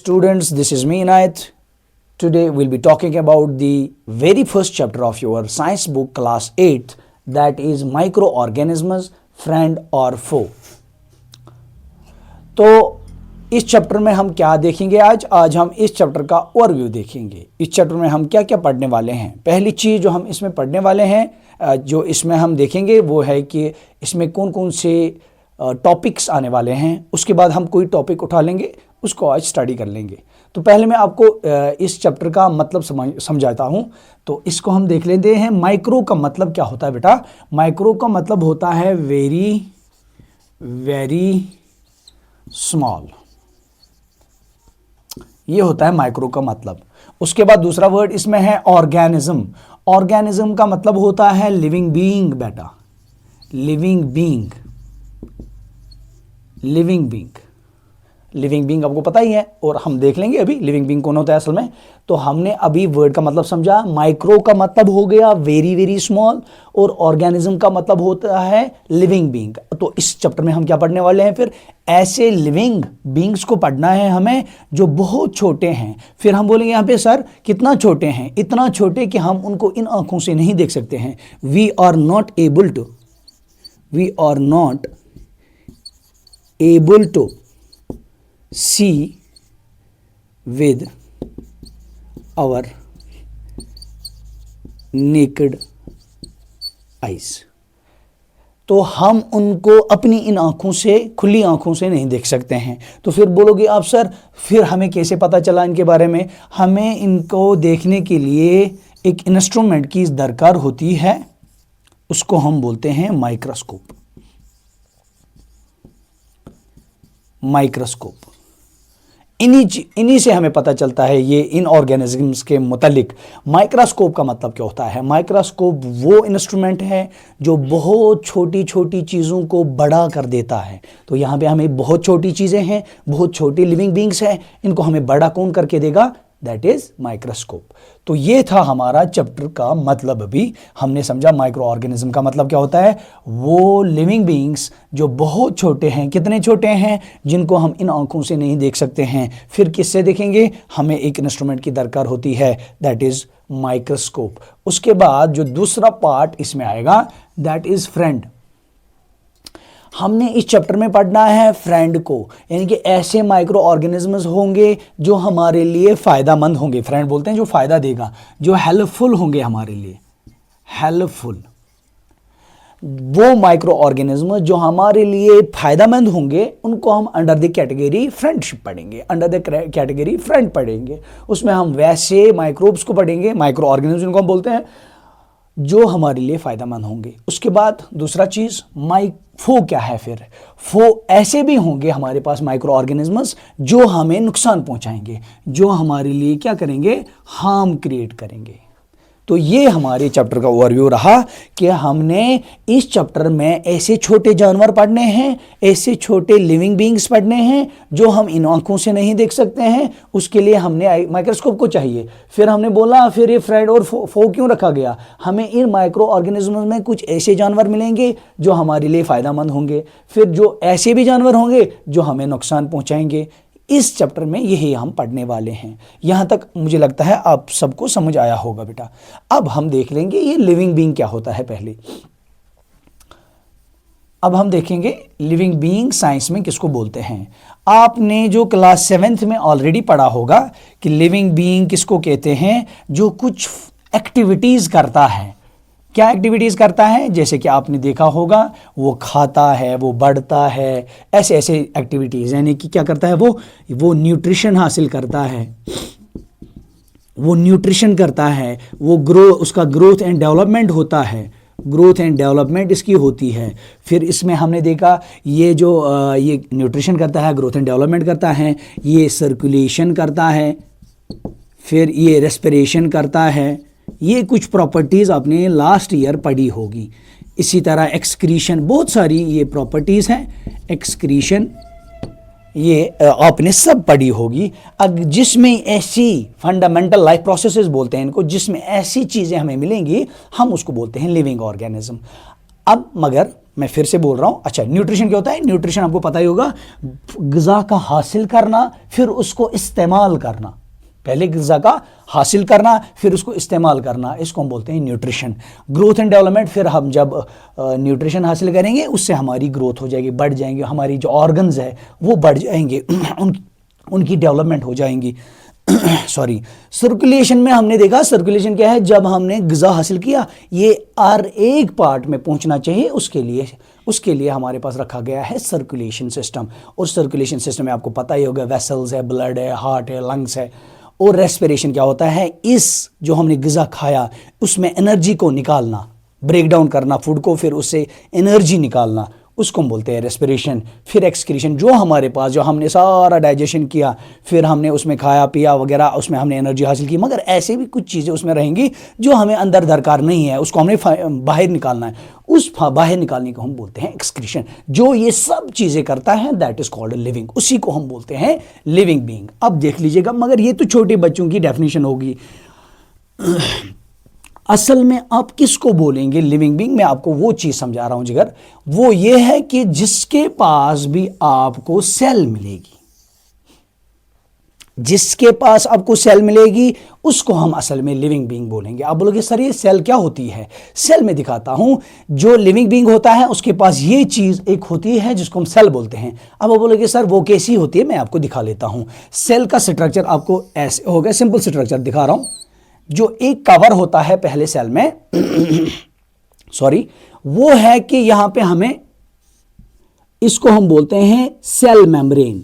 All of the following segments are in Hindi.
Students, this is me Inayat. Today we'll be talking about the very first chapter of your science book class 8th, that is microorganisms, friend or foe. तो इस चैप्टर में हम क्या देखेंगे आज हम इस चैप्टर का ओवरव्यू देखेंगे। इस चैप्टर में हम क्या क्या पढ़ने वाले हैं। पहली चीज़ जो हम इसमें पढ़ने वाले हैं, जो इसमें हम देखेंगे वो है कि इसमें कौन कौन से टॉपिक्स आने वाले हैं। उसके बाद हम कोई टॉपिक उठा लेंगे, उसको आज स्टडी कर लेंगे। तो पहले मैं आपको इस चैप्टर का मतलब समझाता हूँ। तो इसको हम देख लेते हैं। माइक्रो का मतलब क्या होता है बेटा? माइक्रो का मतलब होता है वेरी वेरी स्मॉल, ये होता है माइक्रो का मतलब। उसके बाद दूसरा वर्ड इसमें है ऑर्गेनिज्म। ऑर्गेनिज्म का मतलब होता है लिविंग बीइंग बेटा, living being. Living being, living being आपको पता ही है, और हम देख लेंगे अभी लिविंग बीइंग कौन होता है असल में। तो हमने अभी वर्ड का मतलब समझा। माइक्रो का मतलब हो गया वेरी वेरी स्मॉल, और ऑर्गेनिज्म का मतलब होता है लिविंग बीइंग। तो इस चैप्टर में हम क्या पढ़ने वाले हैं? फिर ऐसे लिविंग बीइंग्स को पढ़ना है हमें जो बहुत छोटे हैं। फिर हम बोलेंगे यहाँ पे सर कितना छोटे हैं? इतना छोटे कि हम उनको इन आंखों से नहीं देख सकते हैं। We are not able to see with our naked eyes। तो हम उनको अपनी इन आंखों से, खुली आंखों से नहीं देख सकते हैं। तो फिर बोलोगे आप सर फिर हमें कैसे पता चला इनके बारे में? हमें इनको देखने के लिए एक इंस्ट्रूमेंट की दरकार होती है, उसको हम बोलते हैं माइक्रोस्कोप। माइक्रोस्कोप, इन्हीं से हमें पता चलता है ये इन ऑर्गेनिजम्स के मुतालिक। माइक्रोस्कोप का मतलब क्या होता है? माइक्रोस्कोप वो इंस्ट्रूमेंट है जो बहुत छोटी छोटी चीज़ों को बड़ा कर देता है। तो यहाँ पे हमें बहुत छोटी चीज़ें हैं, बहुत छोटी लिविंग बीइंग्स हैं, इनको हमें बड़ा कौन करके देगा? That is microscope. तो ये था हमारा चैप्टर का मतलब। अभी हमने समझा माइक्रो ऑर्गेनिज्म का मतलब क्या होता है। वो लिविंग बीइंग्स जो बहुत छोटे हैं। कितने छोटे हैं? जिनको हम इन आंखों से नहीं देख सकते हैं। फिर किससे देखेंगे? हमें एक इंस्ट्रूमेंट की दरकार होती है, दैट इज माइक्रोस्कोप। उसके बाद जो दूसरा पार्ट इसमें आएगा दैट इज फ्रेंड। हमने इस चैप्टर में पढ़ना है फ्रेंड को, यानी कि ऐसे माइक्रो ऑर्गेनिजम्स होंगे जो हमारे लिए फ़ायदेमंद होंगे। फ्रेंड बोलते हैं जो फ़ायदा देगा, जो हेल्पफुल होंगे हमारे लिए। हेल्पफुल, वो माइक्रो ऑर्गेनिज्म जो हमारे लिए फ़ायदेमंद होंगे उनको हम अंडर द कैटेगरी फ्रेंडशिप पढ़ेंगे, अंडर द कैटेगरी फ्रेंड पढ़ेंगे। उसमें हम वैसे माइक्रोब्स को पढ़ेंगे, माइक्रो ऑर्गेनिज्म जिनको हम बोलते हैं, जो हमारे लिए फ़ायदेमंद होंगे। उसके बाद दूसरा चीज़ फो क्या है? फिर फो ऐसे भी होंगे हमारे पास माइक्रो ऑर्गेनिजम्स जो हमें नुकसान पहुंचाएंगे, जो हमारे लिए क्या करेंगे? हार्म क्रिएट करेंगे। तो ये हमारे चैप्टर का ओवरव्यू रहा कि हमने इस चैप्टर में ऐसे छोटे जानवर पढ़ने हैं, ऐसे छोटे लिविंग बीइंग्स पढ़ने हैं जो हम इन आंखों से नहीं देख सकते हैं। उसके लिए हमने माइक्रोस्कोप को चाहिए। फिर हमने बोला फिर ये फ्रेंड और फो क्यों रखा गया? हमें इन माइक्रो ऑर्गेनिज्म में कुछ ऐसे जानवर मिलेंगे जो हमारे लिए फ़ायदेमंद होंगे, फिर जो ऐसे भी जानवर होंगे जो हमें नुकसान पहुँचाएंगे। इस चैप्टर में यही हम पढ़ने वाले हैं। यहाँ तक मुझे लगता है आप सबको समझ आया होगा बेटा। अब हम देख लेंगे ये लिविंग बीइंग क्या होता है। पहले अब हम देखेंगे लिविंग बीइंग साइंस में किसको बोलते हैं। आपने जो क्लास 7th में ऑलरेडी पढ़ा होगा कि लिविंग बीइंग किसको कहते हैं? जो कुछ एक्टिविटीज़ करता है। क्या एक्टिविटीज़ करता है? जैसे कि आपने देखा होगा वो खाता है, वो बढ़ता है, ऐसे ऐसे एक्टिविटीज़, यानी कि क्या करता है? वो न्यूट्रिशन हासिल करता है, वो न्यूट्रिशन करता है, वो उसका ग्रोथ एंड डेवलपमेंट होता है, ग्रोथ एंड डेवलपमेंट इसकी होती है। फिर इसमें हमने देखा ये जो ये न्यूट्रिशन करता है, ग्रोथ एंड डेवलपमेंट करता है, ये सर्कुलेशन करता है, फिर ये रेस्पिरेशन करता है। ये कुछ प्रॉपर्टीज़ आपने लास्ट ईयर पढ़ी होगी। इसी तरह एक्सक्रीशन, बहुत सारी ये प्रॉपर्टीज़ हैं। एक्सक्रीशन ये आपने सब पढ़ी होगी। जिसमें ऐसी फंडामेंटल लाइफ प्रोसेसेस बोलते हैं इनको, जिसमें ऐसी चीज़ें हमें मिलेंगी, हम उसको बोलते हैं लिविंग ऑर्गेनिज्म। अब मगर मैं फिर से बोल रहा हूँ। अच्छा, न्यूट्रिशन क्या होता है? न्यूट्रिशन आपको पता ही होगा, ग़िज़ा का हासिल करना फिर उसको इस्तेमाल करना। पहले ग़िज़ा का हासिल करना फिर उसको इस्तेमाल करना, इसको हम बोलते हैं न्यूट्रिशन। ग्रोथ एंड डेवलपमेंट, फिर हम जब न्यूट्रिशन हासिल करेंगे उससे हमारी ग्रोथ हो जाएगी, बढ़ जाएंगे, हमारी जो ऑर्गन्स है वो बढ़ जाएंगे, उनकी डेवलपमेंट हो जाएंगी। सॉरी, सर्कुलेशन में हमने देखा, सर्कुलेशन क्या है? जब हमने ग़िज़ा हासिल किया, ये हर एक पार्ट में पहुंचना चाहिए, उसके लिए हमारे पास रखा गया है सर्कुलेशन सिस्टम। और सर्कुलेशन सिस्टम में आपको पता ही होगा, वेसल्स है, ब्लड है, हार्ट है, लंग्स है। और रेस्पिरेशन क्या होता है? इस जो हमने ग़िज़ा खाया उसमें एनर्जी को निकालना, ब्रेक डाउन करना फूड को, फिर उससे एनर्जी निकालना, उसको हम बोलते हैं रेस्पिरेशन। फिर एक्सक्रीशन, जो हमारे पास, जो हमने सारा डाइजेशन किया, फिर हमने उसमें खाया पिया वगैरह, उसमें हमने एनर्जी हासिल की, मगर ऐसे भी कुछ चीज़ें उसमें रहेंगी जो हमें अंदर दरकार नहीं है, उसको हमने बाहर निकालना है। उस बाहर निकालने को हम बोलते हैं एक्सक्रीशन। जो ये सब चीज़ें करता है दैट इज कॉल्ड लिविंग, उसी को हम बोलते हैं लिविंग बीइंग। अब देख लीजिएगा, मगर ये तो छोटे बच्चों की डेफिनेशन होगी। असल में आप किसको बोलेंगे लिविंग बीइंग? मैं आपको वो चीज समझा रहा हूं जिगर, वो ये है कि जिसके पास भी आपको सेल मिलेगी, जिसके पास आपको सेल मिलेगी उसको हम असल में लिविंग बीइंग बोलेंगे। आप बोलोगे सर ये सेल क्या होती है? सेल में दिखाता हूं। जो लिविंग बीइंग होता है उसके पास ये चीज एक होती है जिसको हम सेल बोलते हैं। अब आप बोलोगे सर वो कैसी होती है? मैं आपको दिखा लेता हूं। सेल का स्ट्रक्चर आपको ऐसे होगा, सिंपल स्ट्रक्चर दिखा रहा हूं। जो एक कवर होता है पहले सेल में सॉरी, वो है कि यहां पे हमें, इसको हम बोलते हैं सेल मेम्ब्रेन।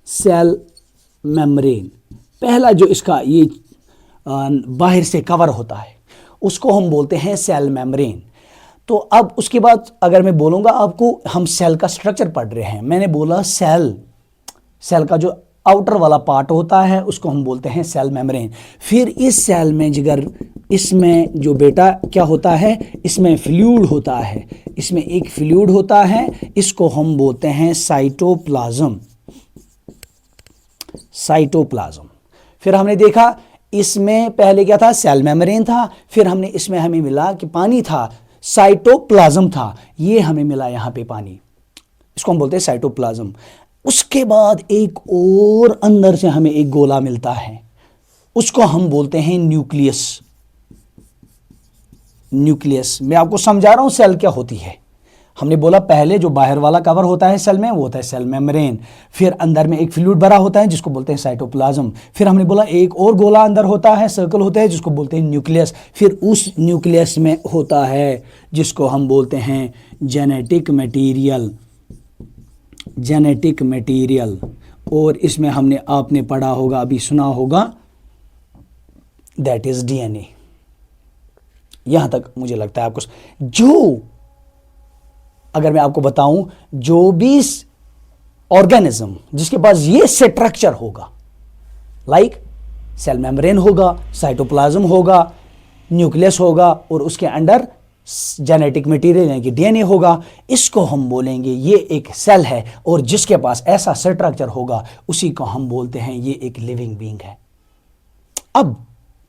सेल मेम्ब्रेन पहला जो इसका ये बाहर से कवर होता है उसको हम बोलते हैं सेल मेम्ब्रेन। तो अब उसके बाद अगर मैं बोलूंगा आपको, हम सेल का स्ट्रक्चर पढ़ रहे हैं, मैंने बोला सेल का जो आउटर वाला पार्ट होता है उसको हम बोलते हैं सेल मेम्ब्रेन। फिर इस सेल में जिगर, इसमें जो बेटा क्या होता है, इसमें फ्लूइड होता है, इसमें एक फ्लूइड होता है, इसको हम बोलते हैं साइटोप्लाज्म। साइटोप्लाज्म। फिर हमने देखा इसमें पहले क्या था? सेल मेम्ब्रेन था। फिर हमने इसमें हमें मिला कि पानी था, साइटोप्लाज्म था, ये हमें मिला यहाँ पे पानी, इसको हम बोलते हैं साइटोप्लाज्म। उसके बाद एक और अंदर से हमें एक गोला मिलता है, उसको हम बोलते हैं न्यूक्लियस। न्यूक्लियस मैं आपको समझा रहा हूं सेल क्या होती है। हमने बोला पहले जो बाहर वाला कवर होता है सेल में वो होता है सेल मेम्ब्रेन, फिर अंदर में एक फ्लूइड भरा होता है जिसको बोलते हैं साइटोप्लाज्म, फिर हमने बोला एक और गोला अंदर होता है, सर्कल होता है जिसको बोलते हैं न्यूक्लियस, फिर उस न्यूक्लियस में होता है जिसको हम बोलते हैं जेनेटिक मटेरियल। जेनेटिक मटेरियल, और इसमें हमने, आपने पढ़ा होगा, अभी सुना होगा, दैट इज डीएनए। यहां तक मुझे लगता है आपको, जो अगर मैं आपको बताऊं, जो भी ऑर्गेनिज्म जिसके पास ये स्ट्रक्चर होगा, लाइक सेल मेम्ब्रेन होगा, साइटोप्लाज्म होगा, न्यूक्लियस होगा, और उसके अंदर जेनेटिक मटेरियल यानी कि डीएनए होगा, इसको हम बोलेंगे ये एक सेल है। और जिसके पास ऐसा स्ट्रक्चर होगा उसी को हम बोलते हैं ये एक लिविंग बीइंग है। अब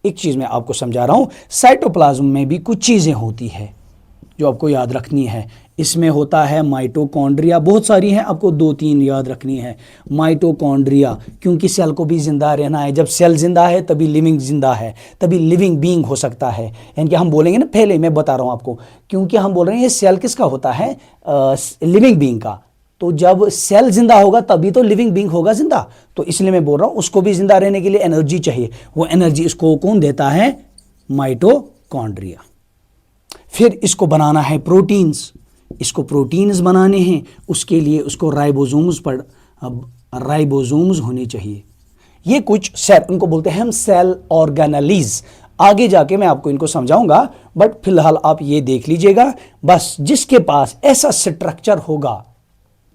एक चीज मैं आपको समझा रहा हूं, साइटोप्लाज्म में भी कुछ चीजें होती है जो आपको याद रखनी है। इसमें होता है माइटोकॉन्ड्रिया, बहुत सारी हैं, आपको 2-3 याद रखनी है। माइटोकॉन्ड्रिया, क्योंकि सेल को भी जिंदा रहना है, जब सेल जिंदा है तभी लिविंग जिंदा है, तभी लिविंग बीइंग हो सकता है। यानी कि हम बोलेंगे ना, पहले मैं बता रहा हूं आपको, क्योंकि हम बोल रहे हैं ये सेल किसका होता है? लिविंग बीइंग का। तो जब सेल जिंदा होगा तभी तो लिविंग बीइंग होगा जिंदा। तो इसलिए मैं बोल रहा हूं उसको भी जिंदा रहने के लिए एनर्जी चाहिए, वो एनर्जी इसको कौन देता है? माइटोकॉन्ड्रिया। फिर इसको बनाना है प्रोटीन्स, इसको प्रोटीन्स बनाने हैं, उसके लिए उसको राइबोसोम्स होने चाहिए। ये कुछ सेल, उनको बोलते हैं हम सेल ऑर्गेनेलीज। आगे जाके मैं आपको इनको समझाऊंगा, बट फिलहाल आप ये देख लीजिएगा बस। जिसके पास ऐसा स्ट्रक्चर होगा,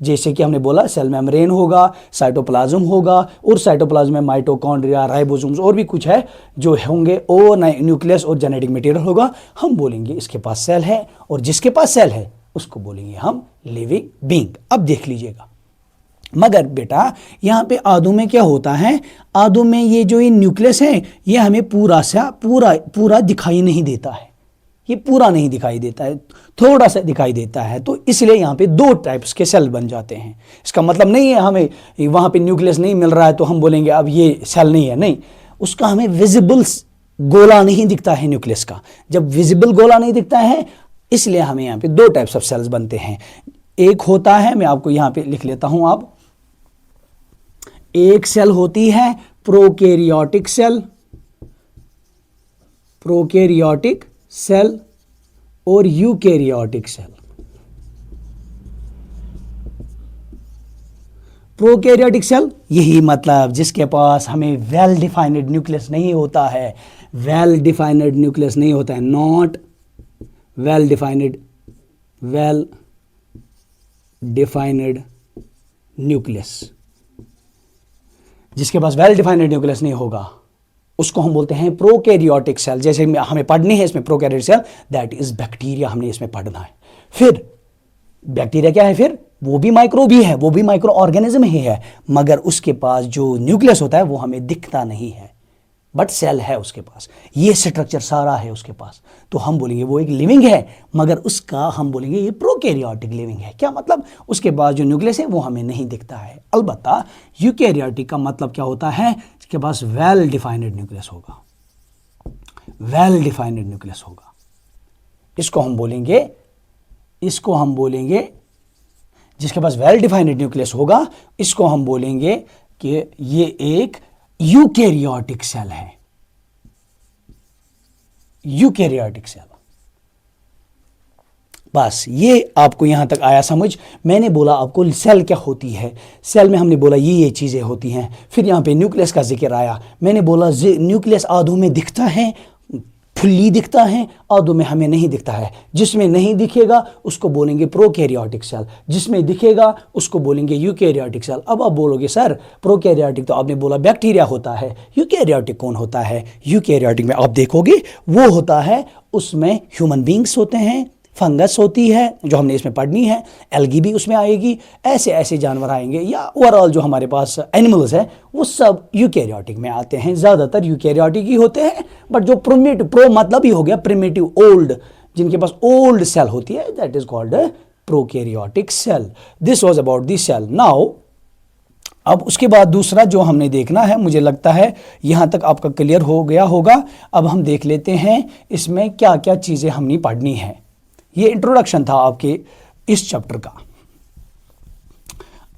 जैसे कि हमने बोला सेल मेम्ब्रेन होगा, साइटोप्लाज्म होगा, और साइटोप्लाज्म में माइटोकॉन्ड्रिया, राइबोसोम्स और भी कुछ है जो होंगे, और न्यूक्लियस और जेनेटिक मटेरियल होगा, हम बोलेंगे इसके पास सेल है। और जिसके पास सेल है उसको बोलेंगे हम लिविंग बीइंग। अब देख लीजिएगा, मगर बेटा यहां पे आदू में क्या होता है? आदू में ये जो ये न्यूक्लियस है ये हमें पूरा दिखाई नहीं देता है, ये पूरा नहीं दिखाई देता है, थोड़ा सा दिखाई देता है। तो इसलिए यहाँ पे दो टाइप्स के सेल बन जाते हैं। इसका मतलब नहीं है हमें वहाँ पे न्यूक्लियस नहीं मिल रहा है तो हम बोलेंगे अब ये सेल नहीं है, नहीं, उसका हमें विजिबल गोला नहीं दिखता है न्यूक्लियस का। जब विजिबल गोला नहीं दिखता है इसलिए हमें यहाँ पे दो टाइप्स ऑफ सेल्स बनते हैं। एक होता है, मैं आपको यहाँ पे लिख लेता हूँ, आप एक सेल होती है प्रोकैरियोटिक सेल, प्रोकैरियोटिक सेल और यूकैरियोटिक सेल। प्रोकैरियोटिक सेल यही मतलब जिसके पास हमें वेल डिफाइंड न्यूक्लियस नहीं होता है, वेल डिफाइंड न्यूक्लियस नहीं होता है, नॉट वेल डिफाइंड न्यूक्लियस। जिसके पास वेल डिफाइंड न्यूक्लियस नहीं होगा उसको हम बोलते हैं प्रोकैरियोटिक सेल। जैसे हमें पढ़नी है इसमें prokaryotic cell, that is bacteria, हमने इसमें पढ़ना है। फिर बैक्टीरिया क्या है, फिर वो भी माइक्रोब ही है, वो भी माइक्रो ऑर्गेनिज्म ही है, मगर उसके पास जो न्यूक्लियस होता है वो हमें दिखता नहीं है, बट सेल है उसके पास, ये स्ट्रक्चर सारा है उसके पास। तो हम बोलेंगे वो एक लिविंग है, मगर उसका हम बोलेंगे ये प्रोकैरियोटिक लिविंग है। क्या मतलब, उसके पास जो न्यूक्लियस है वो हमें नहीं दिखता है। अलबत्ता यूकैरियोटिक का मतलब क्या होता है, इसके पास वेल डिफाइंड न्यूक्लियस होगा, वेल डिफाइंड न्यूक्लियस होगा। इसको हम बोलेंगे जिसके पास वेल डिफाइंड न्यूक्लियस होगा, इसको हम बोलेंगे कि ये एक यूकैरियोटिक सेल है, यूकैरियोटिक सेल। बस ये आपको यहां तक आया समझ। मैंने बोला आपको सेल क्या होती है, सेल में हमने बोला ये चीजें होती हैं। फिर यहां पे न्यूक्लियस का जिक्र आया, मैंने बोला न्यूक्लियस आधों में दिखता है, फुल्ली दिखता है, आधों में हमें नहीं दिखता है। जिसमें नहीं दिखेगा उसको बोलेंगे प्रोकैरियोटिक सेल, जिसमें दिखेगा उसको बोलेंगे यूकैरियोटिक सेल। अब आप बोलोगे सर प्रोकैरियोटिक तो आपने बोला बैक्टीरिया होता है, यूकैरियोटिक कौन होता है? यूकैरियोटिक में आप देखोगे वो होता है, उसमें ह्यूमन बींग्स होते हैं, फंगस होती है जो हमने इसमें पढ़नी है, एल्गी भी उसमें आएगी, ऐसे ऐसे जानवर आएंगे, या ओवरऑल जो हमारे पास एनिमल्स हैं वो सब यूकैरियोटिक में आते हैं। ज़्यादातर यूकैरियोटिक ही होते हैं, बट जो प्रो मतलब ही हो गया प्रिमिटिव ओल्ड, जिनके पास ओल्ड सेल होती है, that is called prokaryotic cell. This was about this cell. Now अब उसके बाद दूसरा जो हमने देखना है, मुझे लगता है यहाँ तक आपका क्लियर हो गया होगा। अब हम देख लेते हैं इसमें क्या क्या चीज़ें हमने पढ़नी है। ये इंट्रोडक्शन था आपके इस चैप्टर का।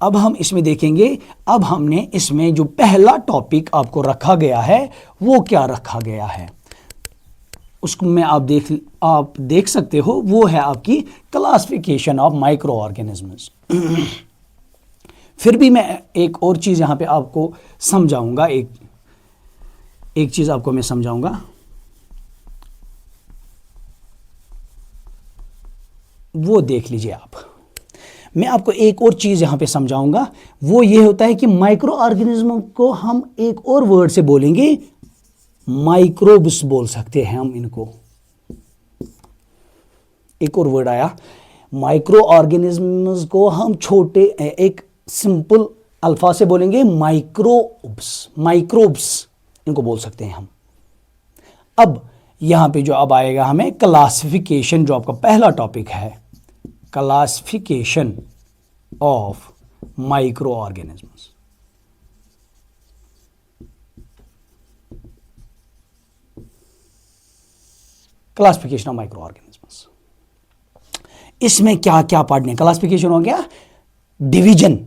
अब हम इसमें देखेंगे, अब हमने इसमें जो पहला टॉपिक आपको रखा गया है वो क्या रखा गया है, उसको में आप देख सकते हो, वो है आपकी क्लासिफिकेशन ऑफ माइक्रो ऑर्गेनिजम्स। फिर भी मैं एक और चीज़ यहाँ पे आपको समझाऊंगा, एक चीज़ आपको मैं समझाऊंगा, वो देख लीजिए आप। मैं आपको एक और चीज़ यहाँ पे समझाऊंगा, वो ये होता है कि माइक्रो ऑर्गेनिज्म को हम एक और वर्ड से बोलेंगे, माइक्रोब्स बोल सकते हैं हम इनको। एक और वर्ड आया, माइक्रो ऑर्गेनिज्म्स को हम छोटे एक सिंपल अल्फा से बोलेंगे माइक्रोब्स, माइक्रोब्स इनको बोल सकते हैं हम। अब यहाँ पे जो अब आएगा हमें क्लासिफिकेशन, जो आपका पहला टॉपिक है, classification of micro organisms. Classification of micro organisms, इसमें क्या क्या पढ़ने, क्लासिफिकेशन हो गया, डिवीजन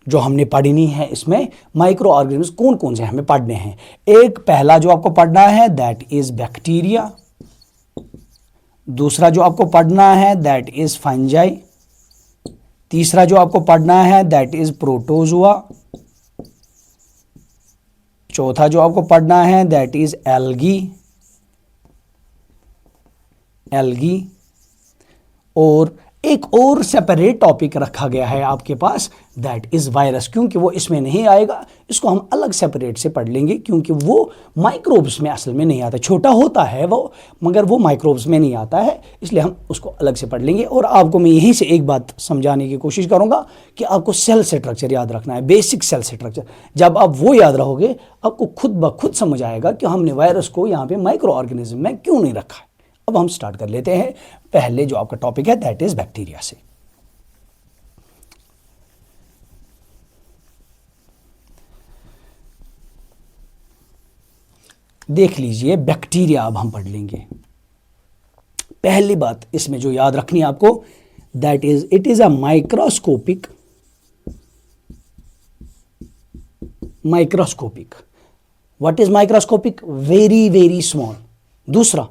जो हमने पढ़नी है, इसमें माइक्रो ऑर्गेनिज्म कौन कौन से हमें पढ़ने हैं। एक पहला जो आपको पढ़ना है दैट इज बैक्टीरिया, दूसरा जो आपको पढ़ना है दैट इज फंजाई, तीसरा जो आपको पढ़ना है दैट इज प्रोटोजुआ, चौथा जो आपको पढ़ना है दैट इज एल्गी, और एक और सेपरेट टॉपिक रखा गया है आपके पास, दैट इज वायरस। क्योंकि वो इसमें नहीं आएगा, इसको हम अलग सेपरेट से पढ़ लेंगे, क्योंकि वो माइक्रोब्स में असल में नहीं आता, छोटा होता है वो मगर वो माइक्रोब्स में नहीं आता है, इसलिए हम उसको अलग से पढ़ लेंगे। और आपको मैं यहीं से एक बात समझाने की कोशिश करूंगा कि आपको सेल स्ट्रक्चर याद रखना है, बेसिक सेल स्ट्रक्चर। जब आप वो याद रहोगे आपको खुद ब खुद समझ आएगा कि हमने वायरस को यहाँ पे माइक्रो ऑर्गेनिज्म में क्यों नहीं रखा है। अब हम स्टार्ट कर लेते हैं पहले जो आपका टॉपिक है दैट इज बैक्टीरिया से। देख लीजिए बैक्टीरिया अब हम पढ़ लेंगे। पहली बात इसमें जो याद रखनी है आपको that is it is a microscopic what is microscopic, very very small. दूसरा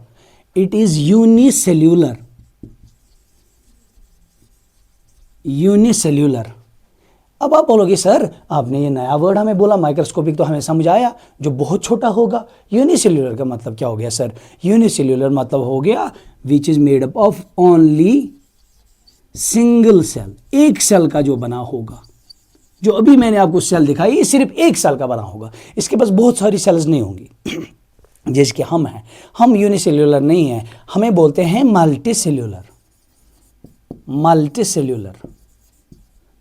इट इज यूनिसेल्यूलर। अब आप बोलोगे सर आपने ये नया वर्ड हमें बोला, माइक्रोस्कोपिक तो हमें समझ आया जो बहुत छोटा होगा। यूनिसेल्यूलर का मतलब क्या हो गया सर? यूनिसेल्यूलर मतलब हो गया which is made up of only single cell, एक सेल का जो बना होगा। जो अभी मैंने आपको सेल दिखाई ये सिर्फ एक सेल का बना होगा, इसके पास बहुत सारी सेल्स नहीं होंगी। जैसे कि हम हैं, हम यूनिसेल्यूलर नहीं हैं, हमें बोलते हैं मल्टीसेल्यूलर।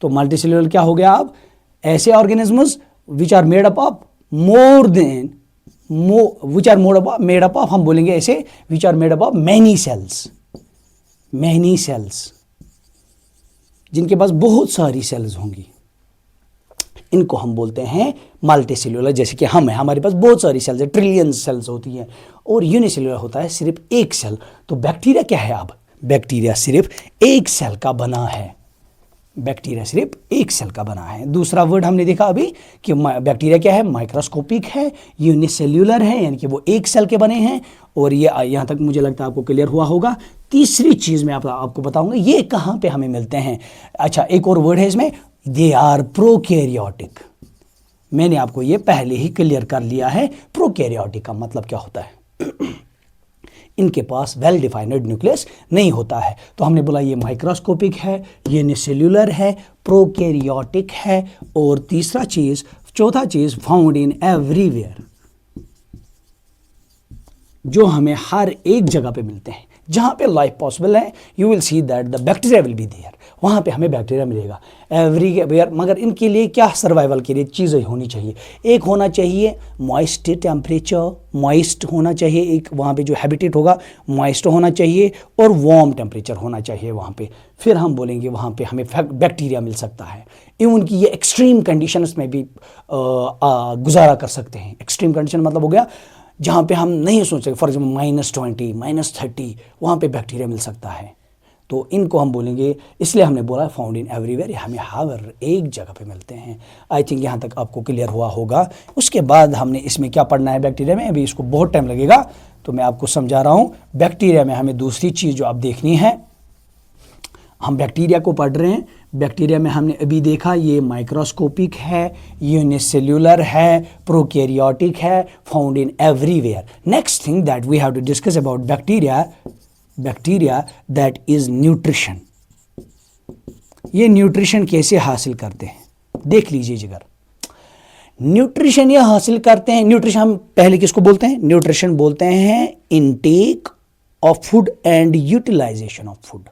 तो मल्टीसेल्यूलर क्या हो गया? आप ऐसे organisms which are made up of made up of हम बोलेंगे ऐसे which are made up of many cells, जिनके पास बहुत सारी सेल्स होंगी, इनको हम बोलते हैं मल्टीसेल्यूलर। जैसे कि हम हैं, हमारे पास बहुत सारी सेल्स है, ट्रिलियन सेल्स होती हैं, और यूनिसेल्यूलर होता है सिर्फ एक सेल। तो बैक्टीरिया क्या है? अब बैक्टीरिया सिर्फ एक सेल का बना है, दूसरा वर्ड हमने देखा अभी कि बैक्टीरिया क्या है? माइक्रोस्कोपिक है, यूनिसेल्यूलर है, यानी कि वो एक सेल के बने हैं। और ये यहाँ तक मुझे लगता है आपको क्लियर हुआ होगा। तीसरी चीज मैं आपको बताऊंगा ये कहाँ पे हमें मिलते हैं। अच्छा, एक और वर्ड है इसमें, दे आर प्रोकैरियोटिक। मैंने आपको ये पहले ही क्लियर कर लिया है, प्रोकैरियोटिक का मतलब क्या होता है। इनके पास वेल डिफाइंड न्यूक्लियस नहीं होता है। तो हमने बोला ये माइक्रोस्कोपिक है, यूनिसेल्यूलर है, प्रोकैरियोटिक है, और चौथा चीज फाउंड इन एवरीवेयर, जो हमें हर एक जगह पे मिलते हैं। जहाँ पे लाइफ पॉसिबल है you will see that the bacteria will be there, वहाँ पे हमें बैक्टीरिया मिलेगा एवरीवेयर। मगर इनके लिए क्या सर्वाइवल के लिए चीज़ें होनी चाहिए? एक होना चाहिए मॉइस्ट टेम्परेचर, मॉइस्ट होना चाहिए, एक वहाँ पे जो हैबिटेट होगा मॉइस्ट होना चाहिए, और वार्म टेम्परेचर होना चाहिए वहाँ पे। फिर हम बोलेंगे वहाँ पे हमें बैक्टीरिया मिल सकता है। इवन की ये एक्सट्रीम कंडीशंस में भी गुजारा कर सकते हैं। एक्सट्रीम कंडीशन मतलब हो गया जहाँ पे हम नहीं सोच सकते, फॉर एग्जाम्पल -20, -30, वहाँ पे बैक्टीरिया मिल सकता है। तो इनको हम बोलेंगे, इसलिए हमने बोला फाउंड इन एवरीवेयर, हमें हर एक जगह पे मिलते हैं। आई थिंक यहाँ तक आपको क्लियर हुआ होगा। उसके बाद हमने इसमें क्या पढ़ना है बैक्टीरिया में, अभी इसको बहुत टाइम लगेगा तो मैं आपको समझा रहा हूँ। बैक्टीरिया में हमें दूसरी चीज़ जो आप देखनी है, हम बैक्टीरिया को पढ़ रहे हैं। बैक्टीरिया में हमने अभी देखा ये माइक्रोस्कोपिक है, यूनिसेल्यूलर है, प्रोकैरियोटिक है, found in everywhere. Next thing that we have to discuss about bacteria that is nutrition. ये न्यूट्रिशन कैसे हासिल करते हैं देख लीजिए जिगर। न्यूट्रिशन ये हासिल करते हैं, न्यूट्रिशन हम पहले किसको बोलते हैं? न्यूट्रिशन बोलते हैं intake of food and utilisation of food.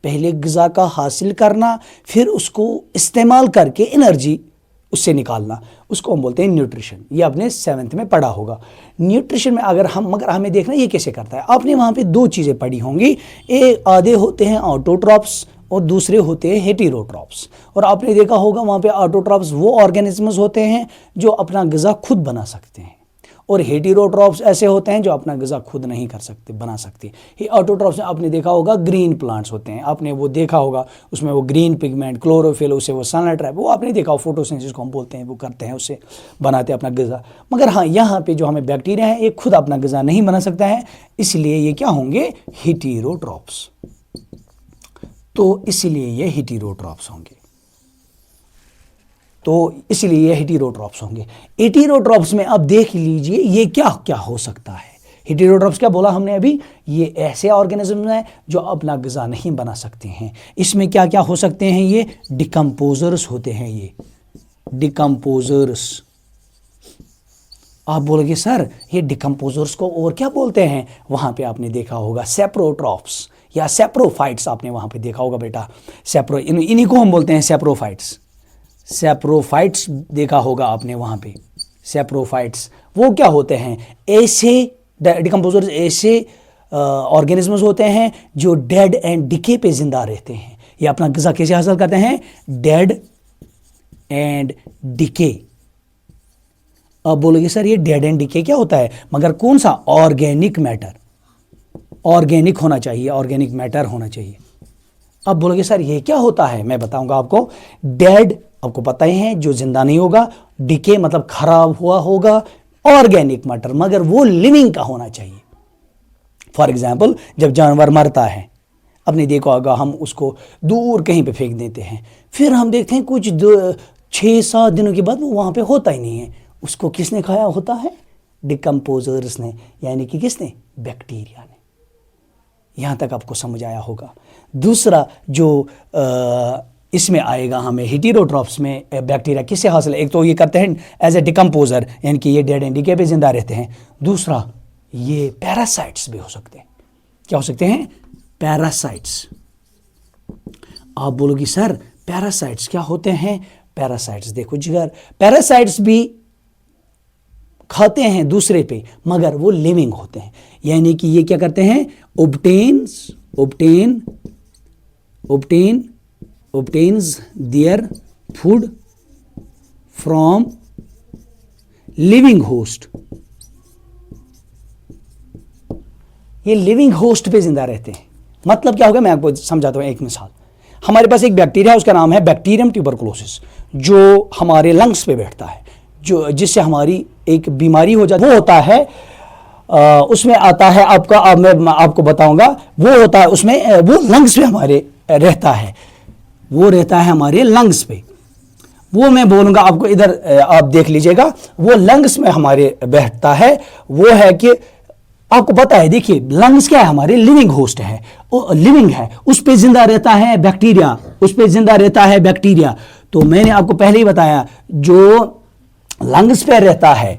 पहले ग़िज़ा का हासिल करना, फिर उसको इस्तेमाल करके एनर्जी उससे निकालना, उसको हम बोलते हैं न्यूट्रिशन। ये आपने 7th में पढ़ा होगा। न्यूट्रिशन में मगर हमें देखना ये कैसे करता है। आपने वहाँ पे दो चीज़ें पढ़ी होंगी, एक आधे होते हैं ऑटोट्रॉप्स और दूसरे होते हैं हेटेरोट्रॉप्स। और आपने देखा होगा वहाँ पे ऑटोट्रॉप्स वो ऑर्गेनिजम्स होते हैं जो अपना ग़िज़ा खुद बना सकते हैं, और हेटेरोट्रॉप्स ऐसे होते हैं जो अपना ग़िज़ा खुद नहीं बना सकते। ये ऑटोट्रॉप्स में आपने देखा होगा ग्रीन प्लांट्स होते हैं, आपने वो देखा होगा उसमें वो ग्रीन पिगमेंट, क्लोरोफिल, उसे वो सनलाइट ट्रैप, वो आपने देखा हो, फोटोसिंथेसिस को हम बोलते हैं, वो करते हैं, उससे बनाते हैं अपना ग़िज़ा। मगर हाँ, यहाँ पे जो हमें बैक्टीरिया है ये खुद अपना ग़िज़ा नहीं बना सकता है, इसलिए ये क्या होंगे? हेटेरोट्रॉप्स। तो इसलिए ये हेटेरोट्रॉप्स होंगे। हेटेरोट्रॉप्स होंगे। हेटेरोट्रॉप्स में अब देख लीजिए ये क्या क्या हो सकता है। हेटेरोट्रॉप्स क्या बोला हमने अभी? ये ऐसे ऑर्गेनिज्म हैं जो अपना ग़िज़ा नहीं बना सकते हैं। इसमें क्या क्या हो सकते हैं? ये डिकम्पोजर्स होते हैं। ये डिकम्पोजर्स, आप बोलोगे सर ये डिकम्पोजर्स को और क्या बोलते हैं? वहाँ पे आपने देखा होगा सेप्रोट्रॉप्स या सेप्रोफाइट्स, आपने वहाँ पे देखा होगा बेटा। इन्हीं को हम बोलते हैं सेप्रोफाइट्स देखा होगा आपने वहाँ पे। सेप्रोफाइट्स वो क्या होते हैं? ऐसे डिकम्पोजर्स, ऐसे ऑर्गेनिजम्स होते हैं जो डेड एंड डिके पे जिंदा रहते हैं। ये अपना ग़िज़ा कैसे हासिल करते हैं? Dead and decay. अब बोलोगे सर ये डेड एंड डिके क्या होता है? मगर कौन सा? Organic matter. ऑर्गेनिक होना चाहिए, ऑर्गेनिक मैटर होना चाहिए। अब बोलोगे सर ये क्या होता है? मैं बताऊंगा आपको। डेड आपको पता ही है, जो जिंदा नहीं होगा। डिके मतलब खराब हुआ होगा। ऑर्गेनिक मैटर मगर वो लिविंग का होना चाहिए। फॉर एग्जाम्पल, जब जानवर मरता है, आपने देखा होगा, हम उसको दूर कहीं पे फेंक देते हैं, फिर हम देखते हैं कुछ 6-7 दिनों के बाद वो वहाँ पे होता ही नहीं है। उसको किसने खाया होता है? डिकम्पोजर्स ने, यानी कि किसने? बैक्टीरिया ने। यहाँ तक आपको समझ आया होगा। दूसरा जो इसमें आएगा हमें हेटेरोट्रॉफ्स में बैक्टीरिया किससे हासिल है? एक तो ये करते हैं एज ए डिकम्पोजर, यानी कि ये डेड एंड डिके पे जिंदा रहते हैं। दूसरा ये पैरासाइट्स भी हो सकते हैं। क्या हो सकते हैं? पैरासाइट्स। आप बोलोगी सर पैरासाइट्स क्या होते हैं? पैरासाइट्स देखो जिगर, पैरासाइट्स भी खाते हैं दूसरे पे मगर वो लिविंग होते हैं। यानी कि ये क्या करते हैं? obtains their food from living host। ये लिविंग होस्ट पे जिंदा रहते हैं। मतलब क्या होगा? मैं आपको समझाता हूं एक मिसाल। हमारे पास एक बैक्टीरिया है, उसका नाम है बैक्टीरियम ट्यूबरकुलोसिस, जो हमारे लंग्स पे बैठता है, जो जिससे हमारी एक बीमारी हो जाती है। वो होता है उसमें आता है आपका, अब मैं आपको बताऊंगा, वो होता है उसमें, वो लंग्स पे हमारे रहता है, वो रहता है हमारे लंग्स पे। वो मैं बोलूंगा आपको, इधर आप देख लीजिएगा, वो लंग्स में हमारे बैठता है। वो है कि आपको पता है, देखिए लंग्स क्या है? हमारे लिविंग होस्ट है, लिविंग है, उस पे जिंदा रहता है बैक्टीरिया, उस पे जिंदा रहता है बैक्टीरिया। तो मैंने आपको पहले ही बताया, जो लंग्स पे रहता है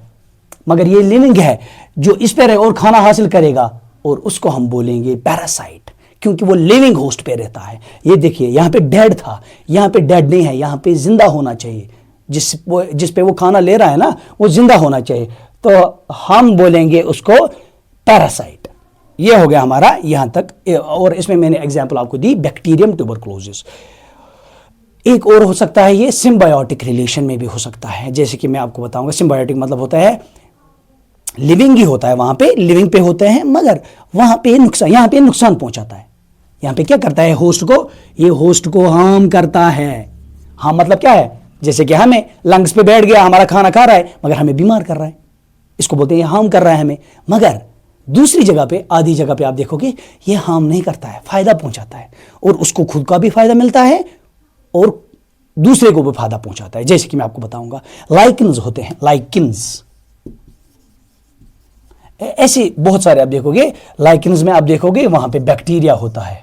मगर ये लिविंग है, जो इस पे रहे और खाना हासिल करेगा, और उसको हम बोलेंगे पैरासाइट, क्योंकि वो लिविंग होस्ट पे रहता है। ये देखिए यहाँ पे डेड था, यहाँ पे डेड नहीं है, यहाँ पे जिंदा होना चाहिए। जिस पे वो खाना ले रहा है ना, वो जिंदा होना चाहिए, तो हम बोलेंगे उसको पैरासाइट। ये हो गया हमारा यहाँ तक। और इसमें मैंने एग्जाम्पल आपको दी बैक्टीरियम ट्यूबरकुलोसिस। एक और हो सकता है, ये सिम्बायोटिक रिलेशन में भी हो सकता है। जैसे कि मैं आपको बताऊंगा, सिम्बायोटिक मतलब होता है लिविंग ही होता है, वहां पे लिविंग पे होते हैं मगर वहां पे नुकसान, यहाँ पे नुकसान पहुंचाता है। यहाँ पे क्या करता है? होस्ट को, ये होस्ट को हार्म करता है। हाँ मतलब क्या है? जैसे कि हमें लंग्स पे बैठ गया, हमारा खाना खा रहा है मगर हमें बीमार कर रहा है, इसको बोलते हैं हार्म कर रहा है हमें। मगर दूसरी जगह पे, आधी जगह पे आप देखोगे ये हार्म नहीं करता है, फायदा पहुंचाता है, और उसको खुद का भी फायदा मिलता है और दूसरे को भी फायदा पहुंचाता है। जैसे कि मैं आपको बताऊंगा, लाइकिन्स होते हैं, लाइकिन्स ऐसे बहुत सारे आप देखोगे। लाइकिन्स में आप देखोगे वहां पे बैक्टीरिया होता है,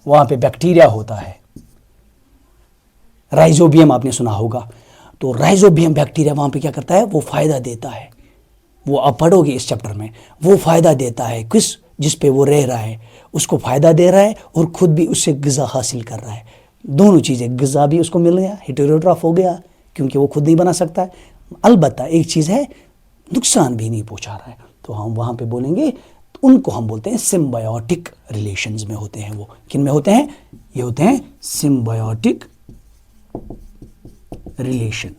वहां पे बैक्टीरिया होता है। राइजोबियम आपने सुना होगा, तो राइजोबियम बैक्टीरिया वहां पे क्या करता है? वो फायदा देता है। वो आप पढ़ोगे इस चैप्टर में, वो फायदा देता है किस, जिस पे वो रह रहा है, उसको फायदा दे रहा है और खुद भी उससे ग़िज़ा हासिल कर रहा है। दोनों चीज़ें, ग़िज़ा भी उसको मिल गया, हेटेरोट्रॉफ हो गया क्योंकि वो खुद नहीं बना सकता है, अलबत्ता एक चीज़ है नुकसान भी नहीं पहुंचा रहा है। तो हम वहाँ पे बोलेंगे, उनको हम बोलते हैं सिम्बायोटिक रिलेशंस में होते हैं। वो किन में होते हैं? ये होते हैं सिम्बायोटिक रिलेशन।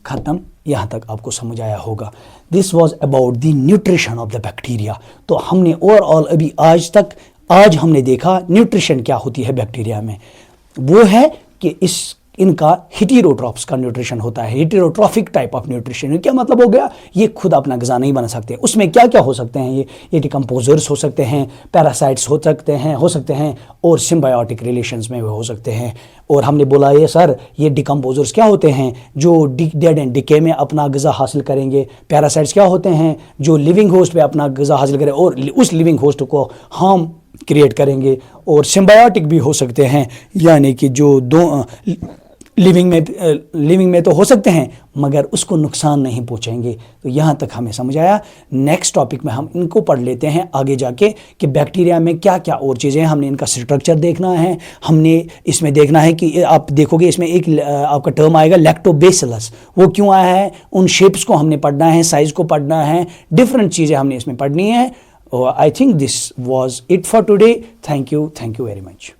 खत्म। यहां तक आपको समझ आया होगा। This was about the nutrition of the bacteria. तो हमने ओवरऑल अभी आज हमने देखा न्यूट्रिशन क्या होती है बैक्टीरिया में। वो है कि इनका हेटेरोट्रॉफ्स का न्यूट्रिशन होता है, हेटेरोट्रॉफिक टाइप ऑफ न्यूट्रिशन। क्या मतलब हो गया? ये खुद अपना ग़िज़ा नहीं बना सकते। उसमें क्या क्या हो सकते हैं? ये डिकम्पोजर्स हो सकते हैं, पैरासाइट्स हो सकते हैं और सिम्बायोटिक रिलेशंस में हो सकते हैं। और हमने बोला ये सर, ये डिकम्पोजर्स क्या होते हैं? जो डेड एंड डिके में अपना ग़िज़ा हासिल करेंगे। पैरासाइट्स क्या होते हैं? जो लिविंग होस्ट पे अपना ग़िज़ा हासिल करें और उस लिविंग होस्ट को हार्म क्रिएट करेंगे। और सिम्बायोटिक भी हो सकते हैं, यानी कि जो दो लिविंग में तो हो सकते हैं मगर उसको नुकसान नहीं पहुंचाएंगे। तो यहाँ तक हमें समझ आया। नेक्स्ट टॉपिक में हम इनको पढ़ लेते हैं आगे जाके कि बैक्टीरिया में क्या क्या और चीज़ें हैं। हमने इनका स्ट्रक्चर देखना है, हमने इसमें देखना है कि आप देखोगे इसमें एक आपका टर्म आएगा लैक्टोबैसिलस, वो क्यों आया है, उन शेप्स को हमने पढ़ना है, साइज को पढ़ना है, डिफरेंट चीज़ें हमने इसमें पढ़नी है। I think this was it for today. Thank you very much.